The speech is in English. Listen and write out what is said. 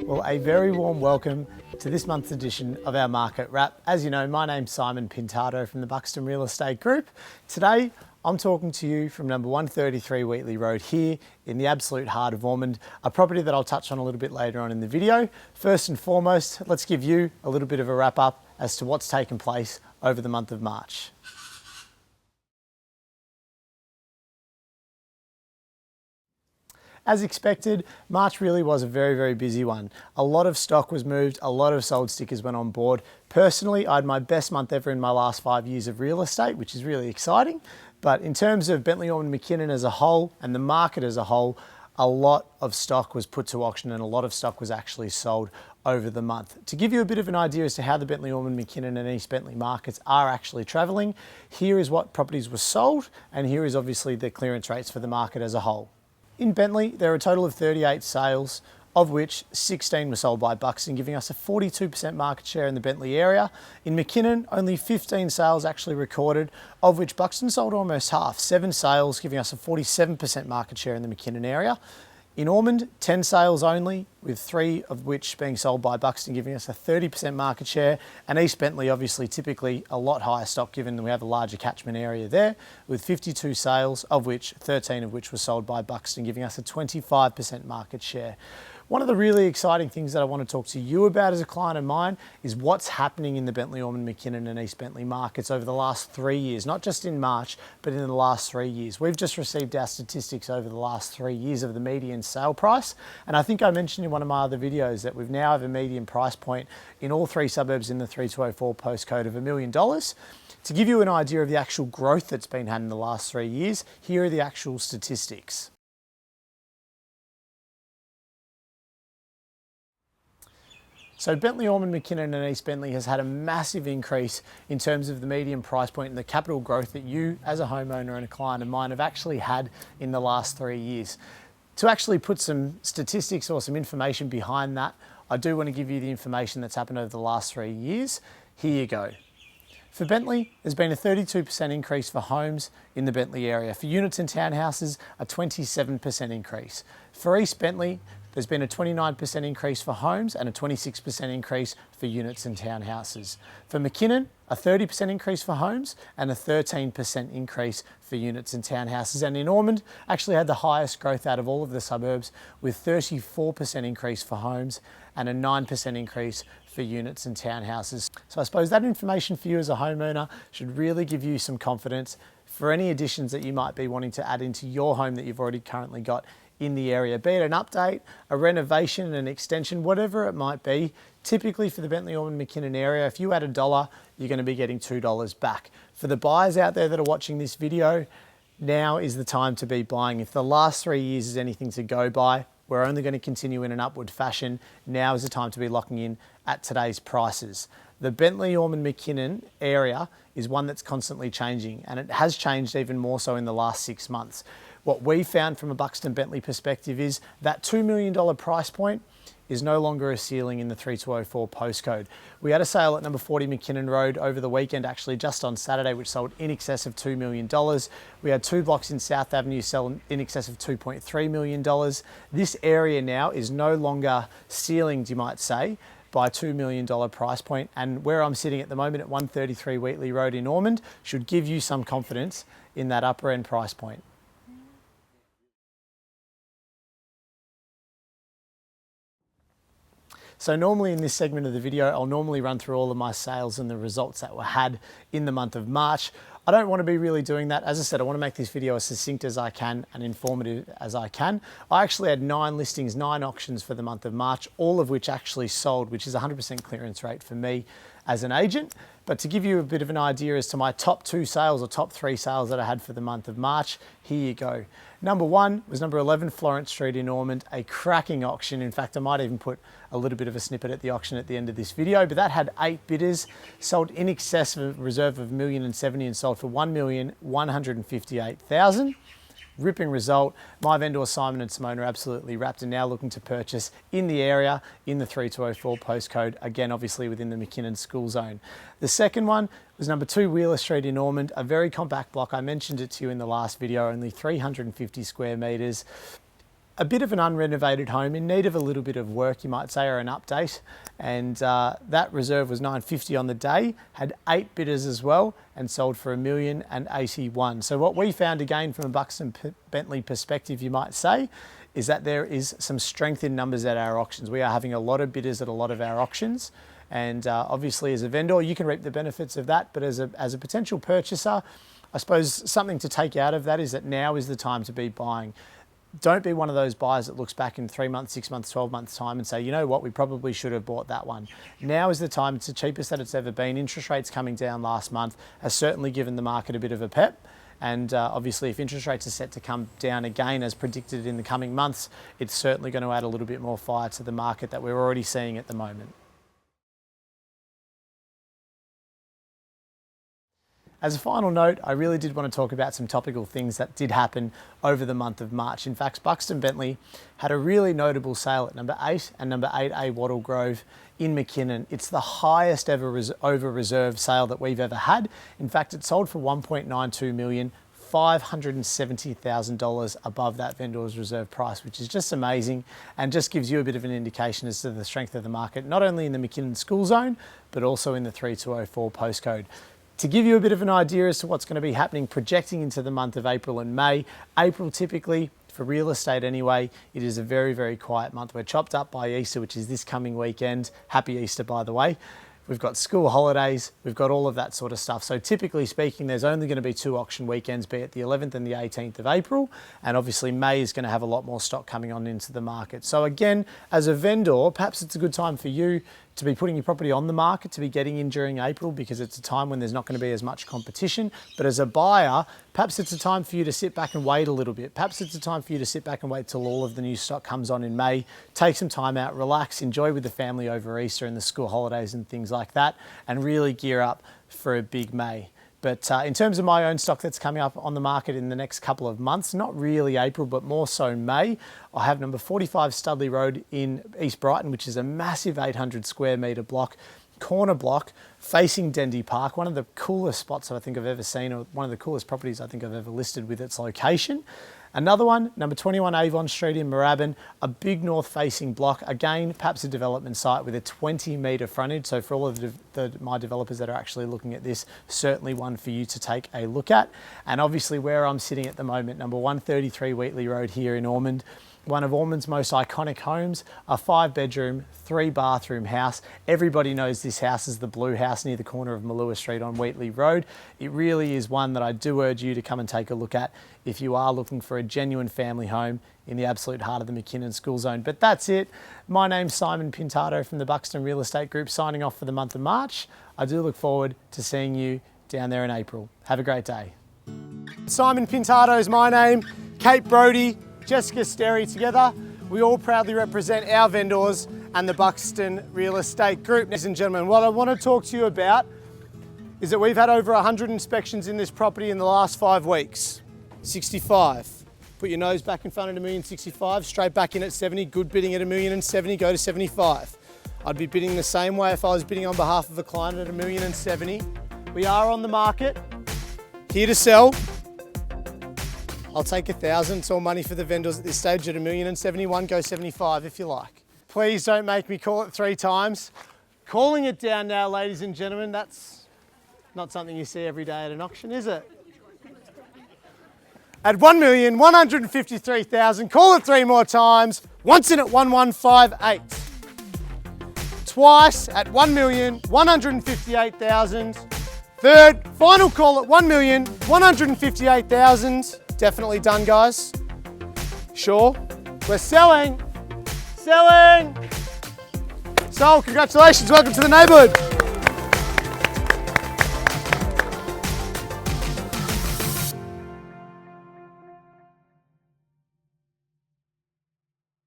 Well, a very warm welcome to this month's edition of our Market Wrap. As you know, my name's Simon Pintado from the Buxton Real Estate Group. Today, I'm talking to you from number 133 Wheatley Road here in the absolute heart of Ormond, a property that I'll touch on a little bit later on in the video. First and foremost, let's give you a little bit of a wrap up as to what's taken place over the month of March. As expected, March really was a very, very busy one. A lot of stock was moved, a lot of sold stickers went on board. Personally, I had my best month ever in my last 5 years of real estate, which is really exciting. But in terms of Bentley, Ormond, McKinnon as a whole and the market as a whole, a lot of stock was put to auction and a lot of stock was actually sold over the month. To give you a bit of an idea as to how the Bentley, Ormond, McKinnon and East Bentley markets are actually travelling, here is what properties were sold and here is obviously the clearance rates for the market as a whole. In Bentley, there are a total of 38 sales, of which 16 were sold by Buxton, giving us a 42% market share in the Bentley area. In McKinnon, only 15 sales actually recorded, of which Buxton sold almost half, 7 sales, giving us a 47% market share in the McKinnon area. In Ormond, 10 sales only, with 3 of which being sold by Buxton, giving us a 30% market share. And East Bentley, obviously, typically a lot higher stock, given that we have a larger catchment area there, with 52 sales, of which 13 of which were sold by Buxton, giving us a 25% market share. One of the really exciting things that I want to talk to you about as a client of mine is what's happening in the Bentley, Ormond, McKinnon and East Bentley markets over the last 3 years, not just in March, but in the last 3 years. We've just received our statistics over the last 3 years of the median sale price. And I think I mentioned in one of my other videos that we've now have a median price point in all 3 suburbs in the 3204 postcode of $1 million. To give you an idea of the actual growth that's been had in the last 3 years, here are the actual statistics. So Bentley, Ormond, McKinnon and East Bentley has had a massive increase in terms of the median price point and the capital growth that you as a homeowner and a client of mine have actually had in the last 3 years. To actually put some statistics or some information behind that, I do want to give you the information that's happened over the last 3 years. Here you go. For Bentley, there's been a 32% increase for homes in the Bentley area. For units and townhouses, a 27% increase. For East Bentley, there's been a 29% increase for homes and a 26% increase for units and townhouses. For McKinnon, a 30% increase for homes and a 13% increase for units and townhouses. And in Ormond, actually had the highest growth out of all of the suburbs with 34% increase for homes and a 9% increase for units and townhouses. So I suppose that information for you as a homeowner should really give you some confidence for any additions that you might be wanting to add into your home that you've already currently got in the area, be it an update, a renovation, an extension, whatever it might be. Typically for the Bentley, Ormond, McKinnon area, if you add $1, you're going to be getting $2 back. For the buyers out there that are watching this video, now is the time to be buying. If the last 3 years is anything to go by, we're only going to continue in an upward fashion. Now is the time to be locking in at today's prices. The Bentley, Ormond, McKinnon area is one that's constantly changing, and it has changed even more so in the last 6 months. What we found from a Buxton Bentleigh perspective is that $2 million price point is no longer a ceiling in the 3204 postcode. We had a sale at number 40 McKinnon Road over the weekend, actually just on Saturday, which sold in excess of $2 million. We had 2 blocks in South Avenue sell in excess of $2.3 million. This area now is no longer ceilinged, you might say, by $2 million price point. And where I'm sitting at the moment at 133 Wheatley Road in Ormond should give you some confidence in that upper end price point. So normally in this segment of the video, I'll normally run through all of my sales and the results that were had in the month of March. I don't want to be really doing that. As I said, I want to make this video as succinct as I can and informative as I can. I actually had 9 listings, 9 auctions for the month of March, all of which actually sold, which is 100% clearance rate for me as an agent. But to give you a bit of an idea as to my top 2 sales or top 3 sales that I had for the month of March, here you go. Number 1 was number 11 Florence Street in Ormond, a cracking auction. In fact, I might even put a little bit of a snippet at the auction at the end of this video, but that had 8 bidders, sold in excess of a reserve of $1,070,000 and sold for $1,158,000. ripping result. My vendors Simon and Simone are absolutely wrapped and now looking to purchase in the area in the 3204 postcode, again obviously within the McKinnon school zone. The second one was number 2 Wheeler Street in Ormond, a very compact block. I mentioned it to you in the last video, only 350 square metres. A bit of an unrenovated home in need of a little bit of work, you might say, or an update. And that reserve was $950 on the day, had 8 bidders as well, and sold for $1,081,000. So what we found, again from a Buxton Bentleigh perspective, you might say, is that there is some strength in numbers at our auctions. We are having a lot of bidders at a lot of our auctions. And obviously as a vendor, you can reap the benefits of that. But as a potential purchaser, I suppose something to take out of that is that now is the time to be buying. Don't be one of those buyers that looks back in 3 months, 6 months, 12 months time and say, you know what, we probably should have bought that one. Now is the time. It's the cheapest that it's ever been. Interest rates coming down last month has certainly given the market a bit of a pep. And obviously if interest rates are set to come down again as predicted in the coming months, it's certainly going to add a little bit more fire to the market that we're already seeing at the moment. As a final note, I really did want to talk about some topical things that did happen over the month of March. In fact, Buxton Bentleigh had a really notable sale at number 8 and number 8A Wattle Grove in McKinnon. It's the highest ever over reserve sale that we've ever had. In fact, it sold for $1.92 million, $570,000 above that vendor's reserve price, which is just amazing and just gives you a bit of an indication as to the strength of the market, not only in the McKinnon school zone, but also in the 3204 postcode. To give you a bit of an idea as to what's going to be happening projecting into the month of April and May, April typically, for real estate anyway, it is a very, very quiet month. We're chopped up by Easter, which is this coming weekend. Happy Easter, by the way. We've got school holidays, we've got all of that sort of stuff. So typically speaking, there's only going to be 2 auction weekends, be it the 11th and the 18th of April. And obviously May is going to have a lot more stock coming on into the market. So again, as a vendor, perhaps it's a good time for you to be putting your property on the market, to be getting in during April, because it's a time when there's not going to be as much competition. But as a buyer, perhaps it's a time for you to sit back and wait a little bit. Perhaps it's a time for you to sit back and wait till all of the new stock comes on in May, take some time out, relax, enjoy with the family over Easter and the school holidays and things like that, and really gear up for a big May. But in terms of my own stock that's coming up on the market in the next couple of months, not really April, but more so May, I have number 45 Studley Road in East Brighton, which is a massive 800 square metre block, corner block, facing Dendy Park, one of the coolest spots I think I've ever seen, or one of the coolest properties I think I've ever listed with its location. Another one, number 21 Avon Street in Moorabbin, a big north-facing block. Again, perhaps a development site with a 20-metre frontage. So for all of my developers that are actually looking at this, certainly one for you to take a look at. And obviously where I'm sitting at the moment, number 133 Wheatley Road here in Ormond, one of Ormond's most iconic homes, a 5-bedroom, 3-bathroom house. Everybody knows this house is the Blue House near the corner of Malua Street on Wheatley Road. It really is one that I do urge you to come and take a look at if you are looking for a genuine family home in the absolute heart of the McKinnon school zone. But that's it. My name's Simon Pintado from the Buxton Real Estate Group, signing off for the month of March. I do look forward to seeing you down there in April. Have a great day. Simon Pintado is my name. Kate Brody, Jessica Sterry, together, we all proudly represent our vendors and the Buxton Real Estate Group. Ladies and gentlemen, what I want to talk to you about is that we've had over 100 inspections in this property in the last 5 weeks. 65. Put your nose back in front at $1,065,000, straight back in at 70. Good bidding at $1,070,000, go to 75. I'd be bidding the same way if I was bidding on behalf of a client at $1,070,000. We are on the market, here to sell. I'll take 1,000, it's all money for the vendors at this stage at $1,071,000, go 75 if you like. Please don't make me call it 3 times. Calling it down now, ladies and gentlemen, that's not something you see every day at an auction, is it? At $1,153,000, call it 3 more times, once in at 1,158. Twice at $1,158,000. Third, final call at $1,158,000. Definitely done, guys. Sure? We're selling. Selling. Sold. Congratulations. Welcome to the neighborhood.